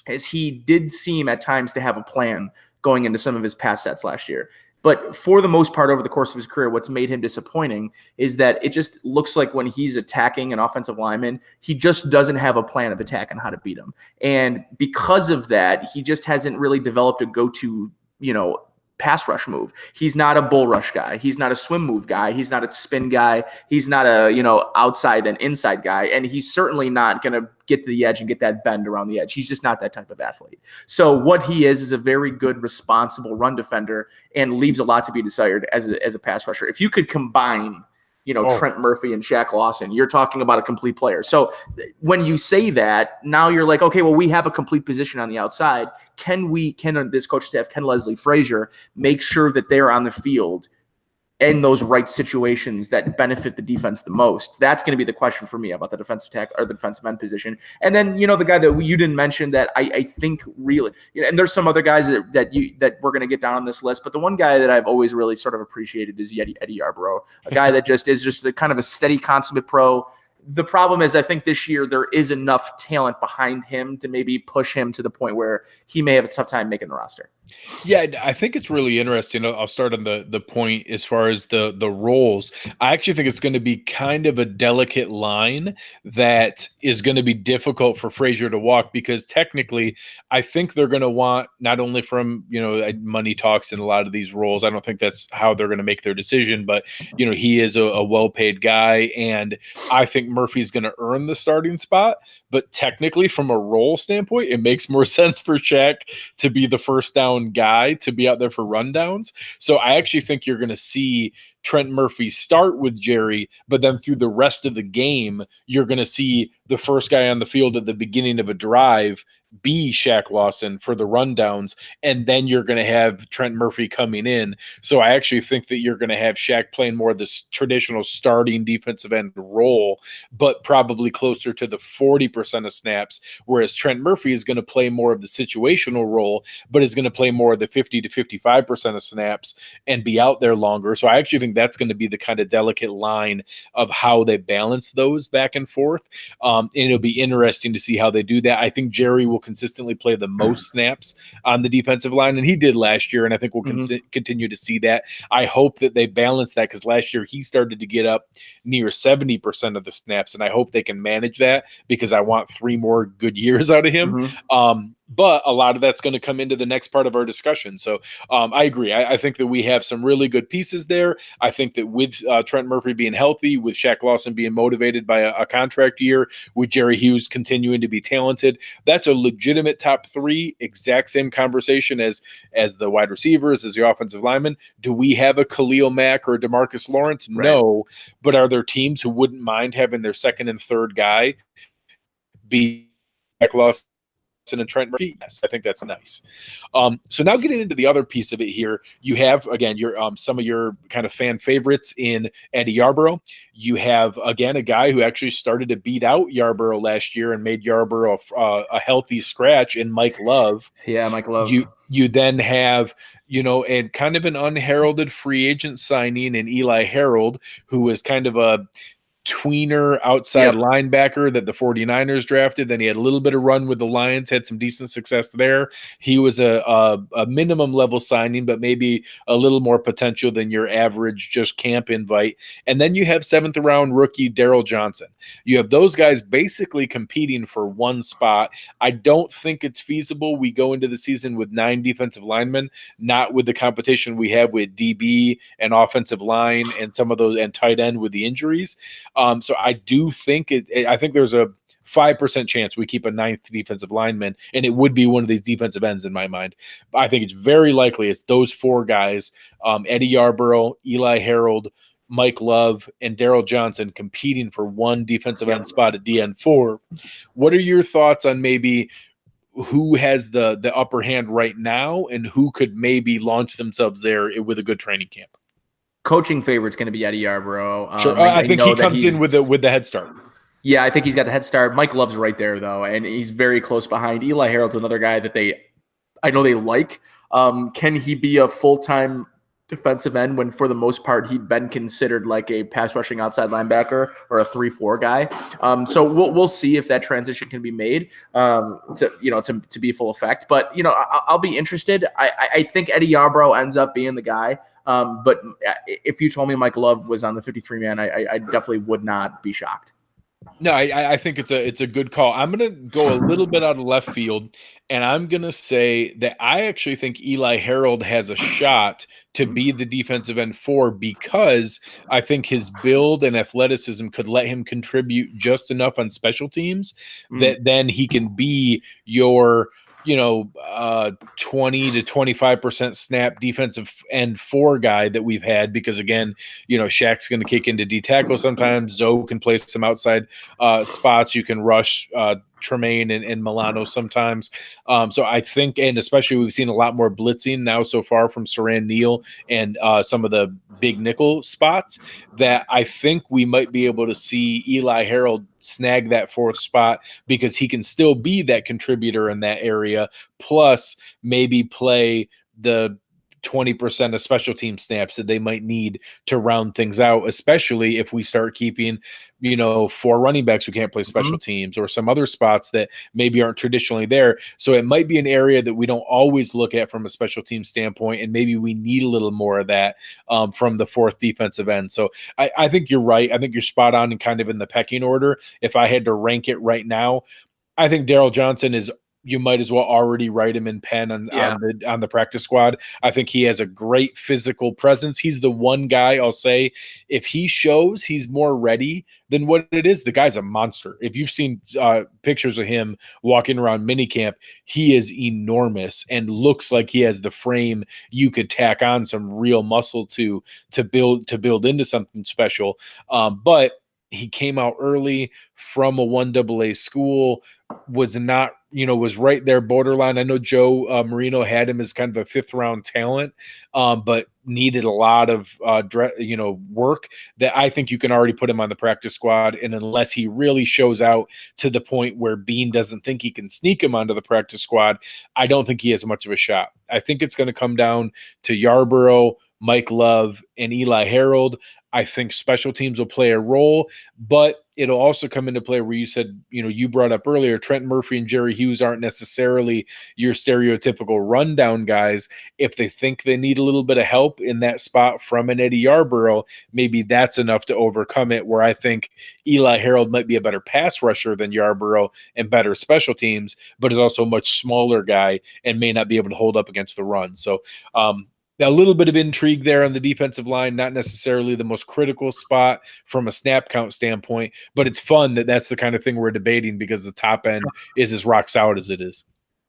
is he did seem at times to have a plan going into some of his pass sets last year. But for the most part, over the course of his career, what's made him disappointing is that it just looks like when he's attacking an offensive lineman, he just doesn't have a plan of attack on how to beat him. And because of that, he just hasn't really developed a go-to, pass rush move. He's not a bull rush guy. He's not a swim move guy. He's not a spin guy. He's not a, outside and inside guy. And he's certainly not going to get to the edge and get that bend around the edge. He's just not that type of athlete. So what he is a very good, responsible run defender, and leaves a lot to be desired as a pass rusher. If you could combine, Trent Murphy and Shaq Lawson, you're talking about a complete player. So when you say that, now you're like, okay, well, we have a complete position on the outside. Can this coach staff, can Leslie Frazier make sure that they're on the field in those right situations that benefit the defense the most? That's going to be the question for me about the defensive tackle or the defensive end position. And then, the guy that you didn't mention that I think really, and there's some other guys that we're going to get down on this list, but the one guy that I've always really sort of appreciated is Eddie Yarborough, a guy that just is just the kind of a steady, consummate pro. The problem is, I think this year there is enough talent behind him to maybe push him to the point where he may have a tough time making the roster. Yeah, I think it's really interesting. I'll start on the point as far as the roles. I actually think it's going to be kind of a delicate line that is going to be difficult for Frazier to walk, because technically I think they're going to want, not only from, money talks in a lot of these roles, I don't think that's how they're going to make their decision, but, he is a well-paid guy, and I think Murphy's going to earn the starting spot. But technically, from a role standpoint, it makes more sense for Shaq to be the first down guy, to be out there for rundowns. So I actually think you're going to see Trent Murphy start with Gerry, but then through the rest of the game, you're going to see the first guy on the field at the beginning of a drive be Shaq Lawson for the rundowns, and then you're going to have Trent Murphy coming in. So I actually think that you're going to have Shaq playing more of this traditional starting defensive end role, but probably closer to the 40% of snaps, whereas Trent Murphy is going to play more of the situational role, but is going to play more of the 50 to 55% of snaps and be out there longer. So I actually think that's going to be the kind of delicate line of how they balance those back and forth. And it'll be interesting to see how they do that. I think Gerry will consistently play the most snaps on the defensive line, and he did last year, and I think we'll continue to see that. I hope that they balance that, because last year he started to get up near 70% of the snaps, and I hope they can manage that, because I want 3 more good years out of him. But a lot of that's going to come into the next part of our discussion. So I agree. I think that we have some really good pieces there. I think that with Trent Murphy being healthy, with Shaq Lawson being motivated by a contract year, with Gerry Hughes continuing to be talented, that's a legitimate top 3, exact same conversation as the wide receivers, as the offensive linemen. Do we have a Khalil Mack or a DeMarcus Lawrence? Right. No. But are there teams who wouldn't mind having their second and third guy be Shaq Lawson and Trent Murphy? Yes, I think that's nice. So now getting into the other piece of it here, you have, again, your some of your kind of fan favorites in Eddie Yarborough. You have, again, a guy who actually started to beat out Yarborough last year and made Yarborough a healthy scratch in Mike Love. Yeah, Mike Love. You then have, and kind of an unheralded free agent signing in Eli Harold, who was kind of a tweener outside linebacker that the 49ers drafted. Then he had a little bit of run with the Lions, had some decent success there. He was a minimum level signing, but maybe a little more potential than your average just camp invite. And then you have 7th round rookie Daryl Johnson. You have those guys basically competing for one spot. I don't think it's feasible we go into the season with 9 defensive linemen, not with the competition we have with DB and offensive line and some of those, and tight end with the injuries. So I do think I think there's a 5% chance we keep a 9th defensive lineman, and it would be one of these defensive ends in my mind. I think it's very likely it's those 4 guys, Eddie Yarborough, Eli Harold, Mike Love, and Daryl Johnson competing for one defensive end spot at DN4. What are your thoughts on maybe who has the upper hand right now and who could maybe launch themselves there with a good training camp? Coaching favorite's going to be Eddie Yarborough. Sure, I think he comes in with the head start. Yeah, I think he's got the head start. Mike Love's right there though, and he's very close behind. Eli Harold's another guy that I know they like. Can he be a full-time defensive end when for the most part he'd been considered like a pass rushing outside linebacker or a 3-4 guy? So we'll see if that transition can be made to be full effect. But I'll be interested. I think Eddie Yarborough ends up being the guy. But if you told me Mike Love was on the 53-man, I definitely would not be shocked. No, I think it's a good call. I'm going to go a little bit out of left field, and I'm going to say that I actually think Eli Harold has a shot to be the defensive end 4 because I think his build and athleticism could let him contribute just enough on special teams that then he can be your 20 to 25% snap defensive end 4 guy that we've had, because again, Shaq's going to kick into D tackle sometimes. Zoe can play some outside spots. You can rush Tremayne and Milano sometimes. So I think, and especially we've seen a lot more blitzing now so far from Saran Neal and some of the big nickel spots, that I think we might be able to see Eli Harold snag that 4th spot because he can still be that contributor in that area, plus maybe play the 20% of special team snaps that they might need to round things out, especially if we start keeping, 4 running backs who can't play special teams or some other spots that maybe aren't traditionally there. So it might be an area that we don't always look at from a special team standpoint, and maybe we need a little more of that from the 4th defensive end. So I think you're right. I think you're spot on and kind of in the pecking order. If I had to rank it right now, I think Daryl Johnson is, you might as well already write him in pen on the practice squad. I think he has a great physical presence. He's the one guy I'll say, if he shows he's more ready than what it is, the guy's a monster. If you've seen pictures of him walking around minicamp, he is enormous and looks like he has the frame you could tack on some real muscle to build into something special. But he came out early from a 1AA school, was not, was right there borderline. I know Joe Marino had him as kind of a 5th round talent, but needed a lot of, work that I think you can already put him on the practice squad. And unless he really shows out to the point where Bean doesn't think he can sneak him onto the practice squad, I don't think he has much of a shot. I think it's going to come down to Yarborough, Mike Love, and Eli Harold. I think special teams will play a role, but it'll also come into play where you said, you brought up earlier, Trent Murphy and Gerry Hughes aren't necessarily your stereotypical rundown guys. If they think they need a little bit of help in that spot from an Eddie Yarborough, maybe that's enough to overcome it, where I think Eli Harold might be a better pass rusher than Yarborough and better special teams, but is also a much smaller guy and may not be able to hold up against the run. So, a little bit of intrigue there on the defensive line, not necessarily the most critical spot from a snap count standpoint, but it's fun that that's the kind of thing we're debating because the top end is as rock solid as it is.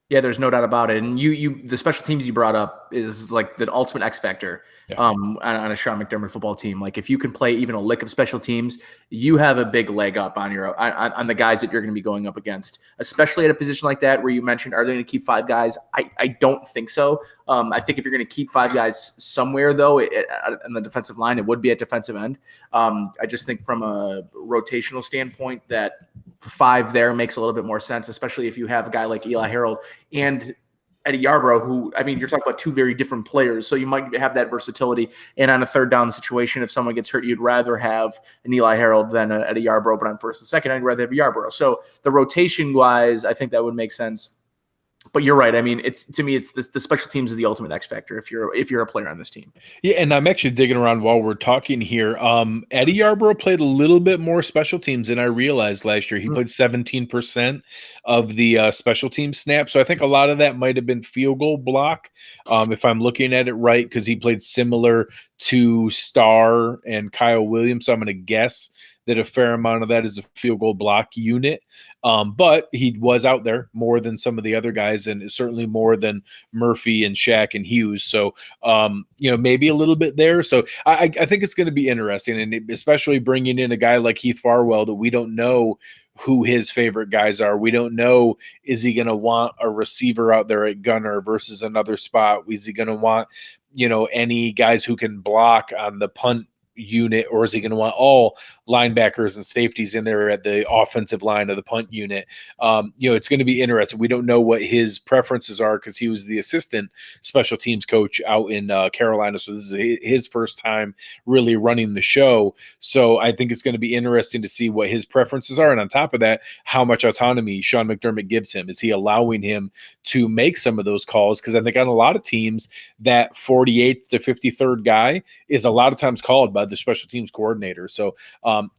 Yeah, there's no doubt about it. And the special teams you brought up, is like the ultimate X factor on a Sean McDermott football team. Like if you can play even a lick of special teams, you have a big leg up on on the guys that you're going to be going up against, especially at a position like that where you mentioned, are they going to keep 5 guys? I don't think so. I think if you're going to keep 5 guys somewhere, though, on the defensive line, it would be at defensive end. I just think from a rotational standpoint that 5 there makes a little bit more sense, especially if you have a guy like Eli Harold and Eddie Yarborough, who, I mean, you're talking about 2 very different players, so you might have that versatility. And on a third down situation, if someone gets hurt, you'd rather have an Eli Harold than an Eddie Yarborough, but on first and second, I'd rather have Yarborough. So the rotation-wise, I think that would make sense. But you're right. I mean, to me, it's the special teams is the ultimate X factor if you're a player on this team. Yeah, and I'm actually digging around while we're talking here. Eddie Yarborough played a little bit more special teams than I realized last year. He played 17% of the special team snaps. So I think a lot of that might have been field goal block, if I'm looking at it right, because he played similar to Starr and Kyle Williams. So I'm going to guess that a fair amount of that is a field goal block unit. But he was out there more than some of the other guys, and certainly more than Murphy and Shaq and Hughes. So, maybe a little bit there. So I think it's going to be interesting, and especially bringing in a guy like Heath Farwell that we don't know who his favorite guys are. We don't know, is he going to want a receiver out there at gunner versus another spot? Is he going to want, any guys who can block on the punt unit, or is he going to want all linebackers and safeties in there at the offensive line of the punt unit? It's going to be interesting. We don't know what his preferences are because he was the assistant special teams coach out in Carolina. So this is his first time really running the show. So I think it's going to be interesting to see what his preferences are. And on top of that, how much autonomy Sean McDermott gives him. Is he allowing him to make some of those calls? Because I think on a lot of teams, that 48th to 53rd guy is a lot of times called by the special teams coordinator. So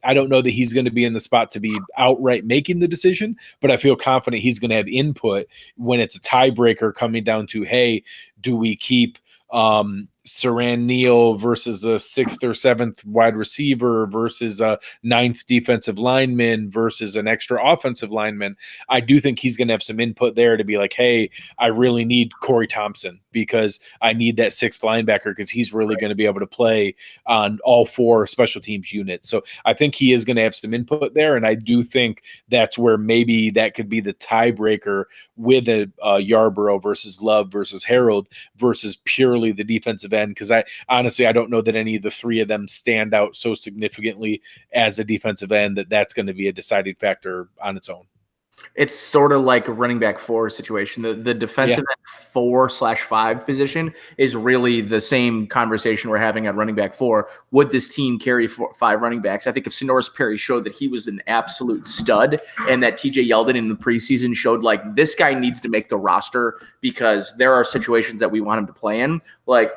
I don't know that he's going to be in the spot to be outright making the decision, but I feel confident he's going to have input when it's a tiebreaker coming down to, hey, do we keep Saran Neal versus a 6th or 7th wide receiver versus a 9th defensive lineman versus an extra offensive lineman? I do think he's going to have some input there to be like, hey, I really need Corey Thompson because I need that 6th linebacker because he's really going to be able to play on all 4 special teams units. So I think he is going to have some input there, and I do think that's where maybe that could be the tiebreaker with a Yarborough versus Love versus Harold versus purely the defensive end, because I don't know that any of the 3 of them stand out so significantly as a defensive end that's going to be a deciding factor on its own. It's sort of like a running back 4 situation. The defensive end 4/5 position is really the same conversation we're having at running back 4. Would this team carry 5 running backs? I think if Sonoris Perry showed that he was an absolute stud and that TJ Yeldon in the preseason showed like this guy needs to make the roster because there are situations that we want him to play in, like.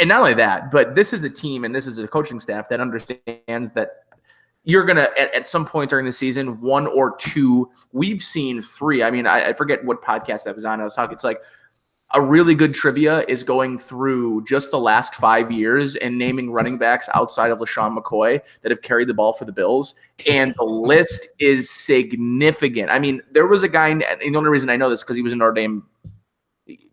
And not only that, but this is a team and this is a coaching staff that understands that you're going to, at some point during the season, 1 or 2, we've seen 3. I mean, I forget what podcast I was on. I was talking, it's like a really good trivia is going through just the last 5 years and naming running backs outside of LaShawn McCoy that have carried the ball for the Bills. And the list is significant. I mean, there was a guy, and the only reason I know this is because he was in Notre Dame.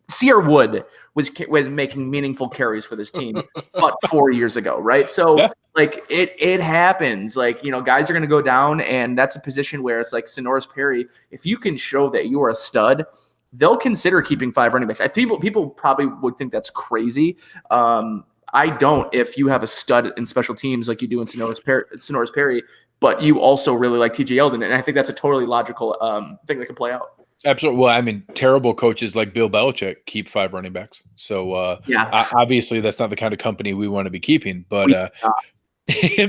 Sear Wood was making meaningful carries for this team but 4 years ago, right? So like it happens. Like, guys are going to go down, and that's a position where it's like Sonoris Perry. If you can show that you are a stud, they'll consider keeping 5 running backs. I think people probably would think that's crazy. I don't. If you have a stud in special teams like you do in Sonoris Perry, but you also really like TJ Yeldon, and I think that's a totally logical thing that can play out. Absolutely. Well, I mean, terrible coaches like Bill Belichick keep 5 running backs. So obviously that's not the kind of company we want to be keeping, but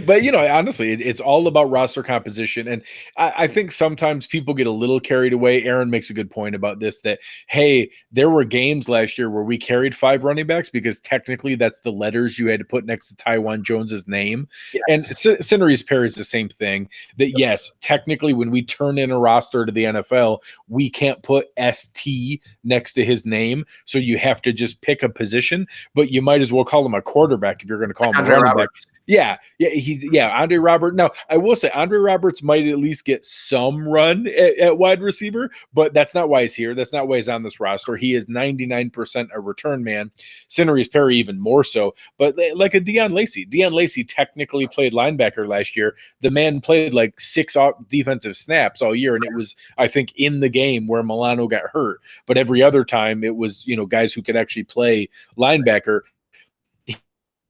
but honestly, it's all about roster composition. And I think sometimes people get a little carried away. Aaron makes a good point about this, that, hey, there were games last year where we carried 5 running backs because technically that's the letters you had to put next to Tywan Jones's name. Yes. And Sonoris Perry is the same thing, that yes, technically when we turn in a roster to the NFL, we can't put ST next to his name. So you have to just pick a position, but you might as well call him a quarterback if you're going to call him a running back. Yeah, Andre Roberts. Now, I will say Andre Roberts might at least get some run at wide receiver, but that's not why he's here. That's not why he's on this roster. He is 99% a return man. Cinere's Perry even more so. But like a Dion Lacy. Dion Lacy technically played linebacker last year. The man played like 6 defensive snaps all year, and it was, I think, in the game where Milano got hurt. But every other time it was, guys who could actually play linebacker.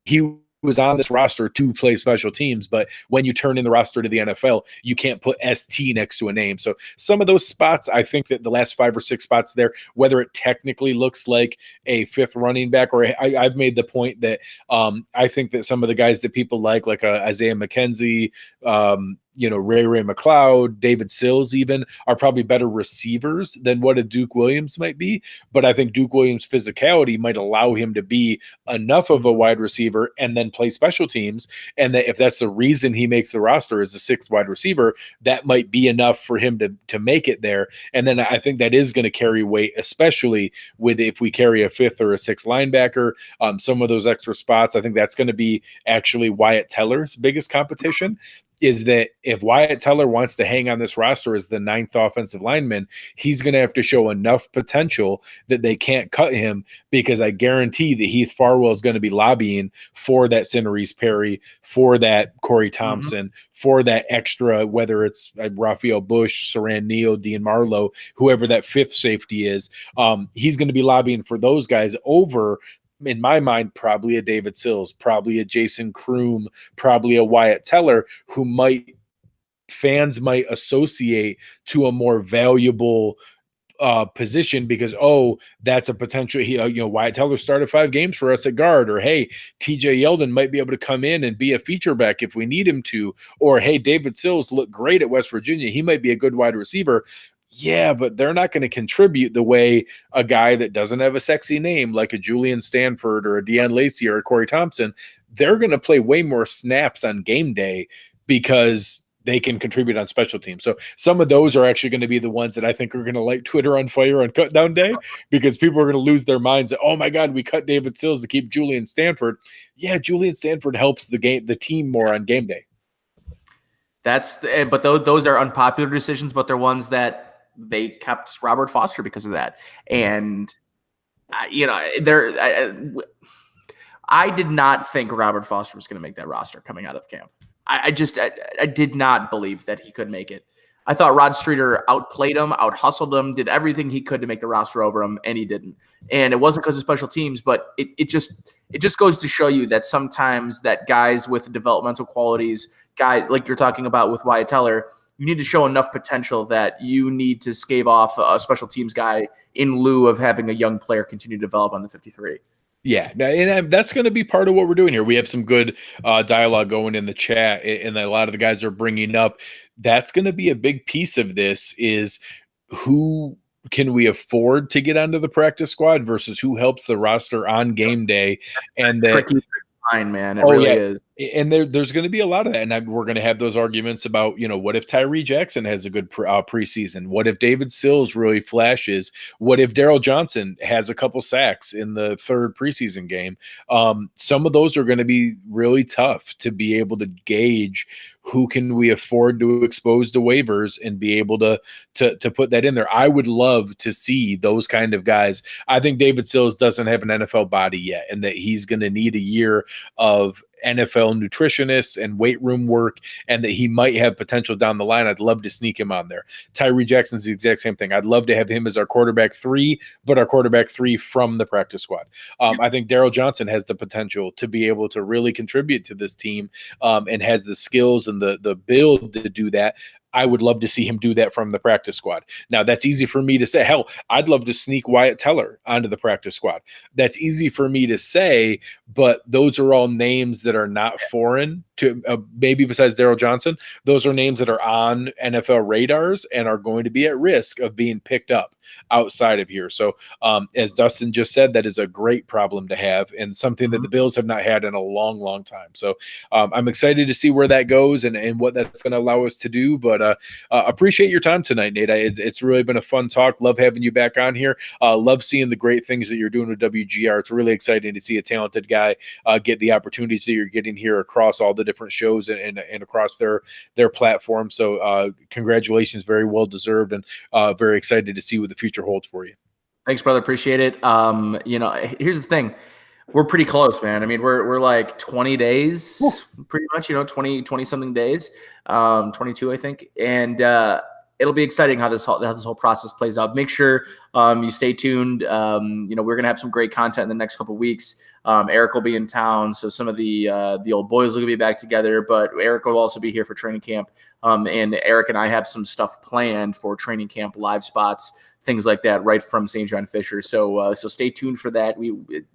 He was on this roster to play special teams, but when you turn in the roster to the NFL, you can't put ST next to a name. So some of those spots, I think that the last 5 or 6 spots there, whether it technically looks like a 5th running back, or I've made the point that I think that some of the guys that people like Isaiah McKenzie, Ray McLeod, David Sills even are probably better receivers than what a Duke Williams might be. But I think Duke Williams' physicality might allow him to be enough of a wide receiver and then play special teams. And that if that's the reason he makes the roster as the 6th wide receiver, that might be enough for him to make it there. And then I think that is going to carry weight, especially with if we carry a 5th or a 6th linebacker, some of those extra spots. I think that's going to be actually Wyatt Teller's biggest competition. Is that if Wyatt Teller wants to hang on this roster as the 9th offensive lineman, he's going to have to show enough potential that they can't cut him, because I guarantee that Heath Farwell is going to be lobbying for that Cinere's Perry, for that Corey Thompson, for that extra, whether it's Raphael Bush, Saran Neal, Dean Marlowe, whoever that 5th safety is. He's going to be lobbying for those guys over, in my mind, probably a David Sills, probably a Jason Kroom, probably a Wyatt Teller, who fans might associate to a more valuable position because, that's a potential. Wyatt Teller started 5 games for us at guard, or hey, TJ Yeldon might be able to come in and be a feature back if we need him to, or hey, David Sills looked great at West Virginia. He might be a good wide receiver. Yeah, but they're not going to contribute the way a guy that doesn't have a sexy name like a Julian Stanford or a Dion Lacy or a Corey Thompson. They're going to play way more snaps on game day because they can contribute on special teams. So some of those are actually going to be the ones that I think are going to light Twitter on fire on cut down day, because people are going to lose their minds that, oh my God, we cut David Sills to keep Julian Stanford. Yeah, Julian Stanford helps the team more on game day. But those are unpopular decisions, but they're ones that they kept Robert Foster because of that. And, I did not think Robert Foster was going to make that roster coming out of camp. I did not believe that he could make it. I thought Rod Streeter outplayed him, out-hustled him, did everything he could to make the roster over him, and he didn't. And it wasn't because of special teams, but it just goes to show you that sometimes that guys with developmental qualities, guys like you're talking about with Wyatt Teller, you need to show enough potential that you need to scave off a special teams guy in lieu of having a young player continue to develop on the 53. Yeah, and that's going to be part of what we're doing here. We have some good dialogue going in the chat, and a lot of the guys are bringing up that's going to be a big piece of this is who can we afford to get onto the practice squad versus who helps the roster on game day. And that line, man. It really is. And there's going to be a lot of that. And we're going to have those arguments about, what if Tyree Jackson has a good preseason? What if David Sills really flashes? What if Daryl Johnson has a couple sacks in the 3rd preseason game? Some of those are going to be really tough to be able to gauge who can we afford to expose to waivers and be able to put that in there. I would love to see those kind of guys. I think David Sills doesn't have an NFL body yet, and that he's going to need a year of NFL nutritionists and weight room work, and that he might have potential down the line. I'd love to sneak him on there. Tyree Jackson's the exact same thing. I'd love to have him as our quarterback 3, but our quarterback 3 from the practice squad. I think Daryl Johnson has the potential to be able to really contribute to this team, and has the skills and the build to do that. I would love to see him do that from the practice squad. Now, that's easy for me to say. Hell, I'd love to sneak Wyatt Teller onto the practice squad. That's easy for me to say, but those are all names that are not foreign to maybe besides Daryl Johnson. Those are names that are on NFL radars and are going to be at risk of being picked up outside of here. So as Dustin just said, that is a great problem to have and something that the Bills have not had in a long, long time. So I'm excited to see where that goes and what that's going to allow us to do. But appreciate your time tonight, Nate. It's really been a fun talk. Love having you back on here. Love seeing the great things that you're doing with WGR. It's really exciting to see a talented guy get the opportunities that you're getting here across all the the different shows and across their platform. So congratulations, very well deserved, and very excited to see what the future holds for you. Thanks, brother. Appreciate it. Here's the thing. We're pretty close, man. I mean, we're like 20 days, pretty much, 20 something days, 22, I think. And it'll be exciting how this whole process plays out. Make sure you stay tuned. We're going to have some great content in the next couple of weeks. Eric will be in town, so some of the old boys will be back together, but Eric will also be here for training camp. And Eric and I have some stuff planned for training camp, live spots, things like that, right from St. John Fisher. So stay tuned for that.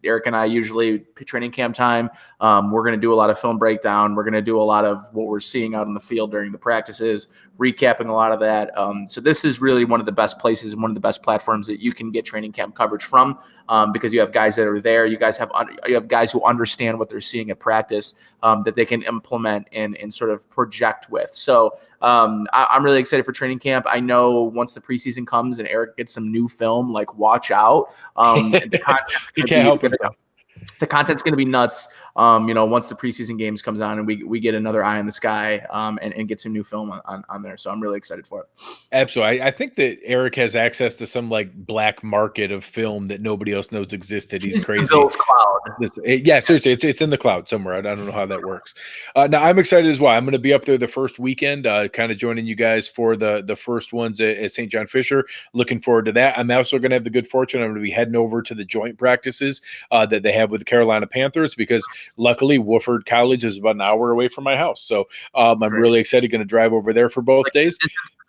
Eric and I usually training camp time. We're going to do a lot of film breakdown. We're going to do a lot of what we're seeing out in the field during the practices, recapping a lot of that. So this is really one of the best places and one of the best platforms that you can get training camp coverage from, because you have guys that are there. You have guys who understand what they're seeing at practice, that they can implement and sort of project with. So I'm really excited for training camp. I know once the preseason comes and Eric gets some new film, like watch out. The content's going to be nuts. Once the preseason games comes on and we get another eye in the sky, and get some new film on there. So I'm really excited for it. Absolutely. I think that Eric has access to some like black market of film that nobody else knows existed. He's crazy. Cloud. Yeah, seriously, it's in the cloud somewhere. I don't know how that works. Now I'm excited as well. I'm going to be up there the first weekend, kind of joining you guys for the first ones at St. John Fisher. Looking forward to that. I'm also going to have the good fortune. I'm going to be heading over to the joint practices that they have with the Carolina Panthers, because luckily Wofford College is about an hour away from my house. So I'm really excited, going to drive over there for both days.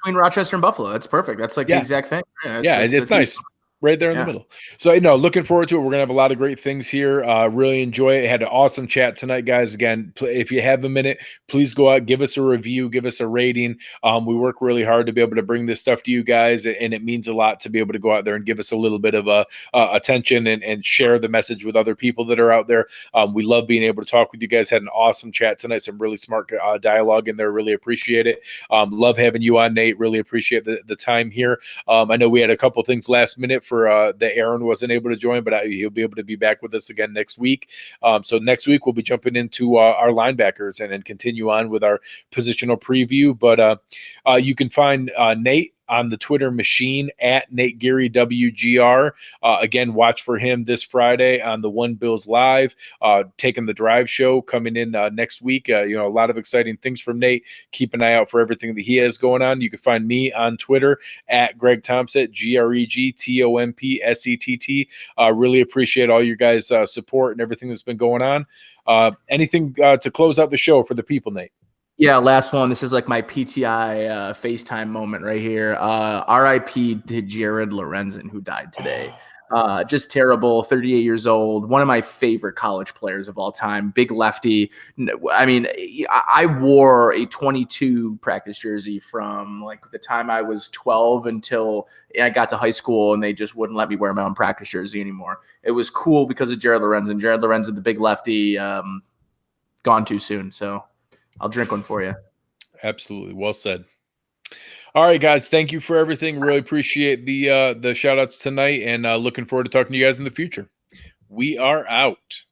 Between Rochester and Buffalo. That's perfect. That's like the exact thing. It's nice. Right there in the middle. So, looking forward to it. We're going to have a lot of great things here. Really enjoy it. Had an awesome chat tonight, guys. Again, if you have a minute, please go out, give us a review, give us a rating. We work really hard to be able to bring this stuff to you guys, and it means a lot to be able to go out there and give us a little bit of attention and share the message with other people that are out there. We love being able to talk with you guys. Had an awesome chat tonight. Some really smart dialogue in there. Really appreciate it. Love having you on, Nate. Really appreciate the time here. I know we had a couple things last minute for that Aaron wasn't able to join, but he'll be able to be back with us again next week. So next week we'll be jumping into our linebackers and then continue on with our positional preview. But you can find Nate on the Twitter machine at Nate Geary WGR. Again, watch for him this Friday on the One Bills Live, taking the drive show coming in next week. A lot of exciting things from Nate. Keep an eye out for everything that he has going on. You can find me on Twitter at Greg Thompson, GregTompsett. Really appreciate all your guys' support and everything that's been going on. Anything to close out the show for the people, Nate? Yeah, last one. This is like my PTI FaceTime moment right here. RIP to Jared Lorenzen, who died today. Just terrible, 38 years old, one of my favorite college players of all time, big lefty. I mean, I wore a 22 practice jersey from like the time I was 12 until I got to high school, and they just wouldn't let me wear my own practice jersey anymore. It was cool because of Jared Lorenzen. Jared Lorenzen, the big lefty, gone too soon. So I'll drink one for you. Absolutely. Well said. All right, guys. Thank you for everything. Really appreciate the shout outs tonight, and looking forward to talking to you guys in the future. We are out.